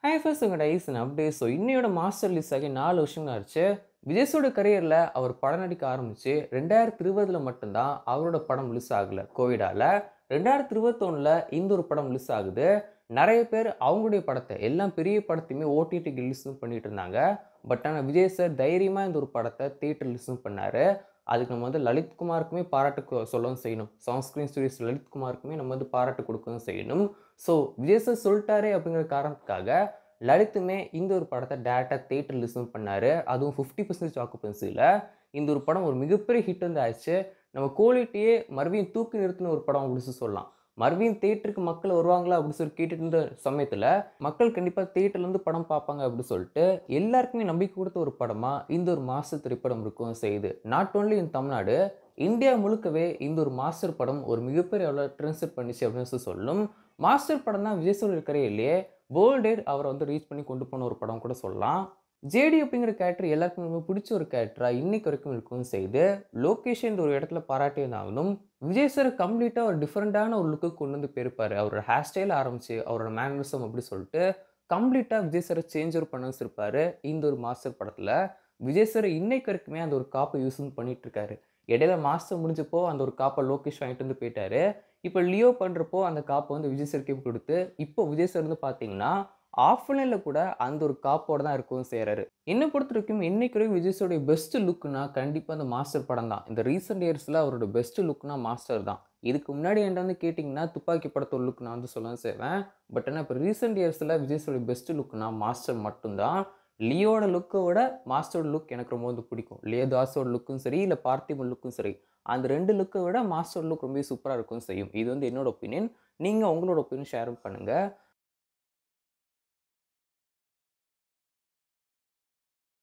Hi first உங்களோட ice update. So இன்னையோட master release ஆகி 4 வருஷங்கள் ஆச்சு. விஜய்ஸோட கரியரில் அவர் படம் நடிக்க ஆரம்பிச்சு 2020 மட்டும்தான் அவரோட படம் ரிலீஸ் ஆகல கோவிடால. 2021 இந்த ஒரு படம் ரிலீஸ் ஆகுது. நிறைய பேர் அவங்களுடைய படத்தை எல்லாம் பெரிய படத்தையுமே ஓடிடி ரிலீஸும் பண்ணிட்டு இருந்தாங்க. பட் ஆனால் விஜய் சார் தைரியமாக இந்த ஒரு படத்தை தியேட்டர் ரிலீஸும் பண்ணாரு. அதுக்கு நம்ம வந்து லலித்குமாருக்குமே பாராட்டு சொல்லவும் செய்யணும். சவுண்ட் ஸ்டுடியோஸ் லலித்குமாருக்குமே நம்ம வந்து பாராட்டு கொடுக்கவும் செய்யணும். ஸோ விஜய் சார் சொல்லிட்டாரே அப்படிங்கிற காரணத்துக்காக லலித்துமே இந்த ஒரு படத்தை டேரெக்டாக தியேட்டர் ரிலீஸும் பண்ணார். அதுவும் 50% ஆக்குபென்சியில் இந்த ஒரு படம் ஒரு மிகப்பெரிய ஹிட் வந்து ஆச்சு. நம்ம குவாலிட்டியே மறுபடியும் தூக்கி நிறுத்தின ஒரு படம் அப்படின்னு சொல்லலாம். மறுபடியும் தியேட்டருக்கு மக்கள் வருவாங்களா அப்படின்னு சொல்லி கேட்டுட்டு இருந்த சமயத்தில் மக்கள் கண்டிப்பாக தியேட்டர்லேருந்து படம் பார்ப்பாங்க அப்படின்னு சொல்லிட்டு எல்லாருக்குமே நம்பிக்கை கொடுத்த ஒரு படமாக இந்த ஒரு மாஸ்டர் திரைப்படம் இருக்கும் செய்யுது. Not only in Tamil Nadu, India முழுக்கவே இந்த ஒரு மாஸ்டர் படம் ஒரு மிகப்பெரிய அளவில் ட்ரெண்ட் பண்ணிச்சு அப்படின்னு சொல்லணும். மாஸ்டர் படம் தான் விஜய் சார் இருக்கிறே இல்லையே வேர்ல்டு அவரை வந்து ரீச் பண்ணி கொண்டு போன ஒரு படம் கூட சொல்லலாம். ஜேடி அப்படிங்கிற கேரக்டர் எல்லாருக்கும் ரொம்ப பிடிச்ச ஒரு கேரக்டரா இன்னைக்கு வரைக்கும் இருக்கவும் செய்யுது. லோகேஷ் இந்த ஒரு இடத்துல பாராட்டியிருந்தாலும் விஜய் சார் கம்ப்ளீட்டாக ஒரு டிஃப்ரெண்டான ஒரு லுக்கு கொண்டு வந்து போயிருப்பாரு. அவரோட ஹேர் ஸ்டைல் ஆரம்பிச்சு அவரோட மேனரிசம் அப்படி சொல்லிட்டு கம்ப்ளீட்டாக விஜய் சாரை சேஞ்ச் ஓவர் பண்ண வச்சிருப்பாரு. இந்த ஒரு மாஸ்டர் படத்தில் விஜய் சார் இன்னைக்கு வரைக்குமே அந்த ஒரு காப்பை யூஸ் பண்ணிட்டு இருக்காரு. இடையில மாஸ்டர் முடிஞ்சப்போ அந்த ஒரு காப்பை லோகேஷ் வாங்கிட்டு வந்து போயிட்டாரு. இப்போ லியோ பண்ணுறப்போ அந்த காப்பை வந்து விஜய் சார்க்கே கொடுத்து இப்போ விஜய் சார் வந்து பார்த்தீங்கன்னா ஆஃப்லைனில் கூட அந்த ஒரு காப்போட தான் இருக்கவும் செய்கிறாரு. என்னை பொறுத்த வரைக்கும் இன்னைக்கு வரைக்கும் விஜய் சாருடைய பெஸ்ட் லுக்குனா கண்டிப்பாக அந்த மாஸ்டர் படம் தான். இந்த ரீசெண்ட் இயர்ஸில் அவரோட பெஸ்ட் லுக்னா மாஸ்டர் தான். இதுக்கு முன்னாடி என்கிட்ட வந்து கேட்டிங்கன்னா துப்பாக்கி படத்தோட லுக் நான் வந்து சொல்ல செய்வேன். பட் ஆனால் இப்போ ரீசெண்ட் இயர்ஸில் விஜய் சாருடைய பெஸ்ட் லுக்னா மாஸ்டர் மட்டும்தான். லியோட லுக்கை விட மாஸ்டரோட லுக் எனக்கு ரொம்ப வந்து பிடிக்கும். லியோ தாஸோட லுக்கும் சரி, இல்லை பார்த்திபன் லுக்கும் சரி, அந்த 2 லுக்கை விட மாஸ்டர் லுக் ரொம்ப சூப்பராக இருக்கும் செய்யும். இது வந்து என்னோட ஒப்பீனியன். நீங்கள் உங்களோட ஒப்பீனியன் ஷேர் பண்ணுங்கள்.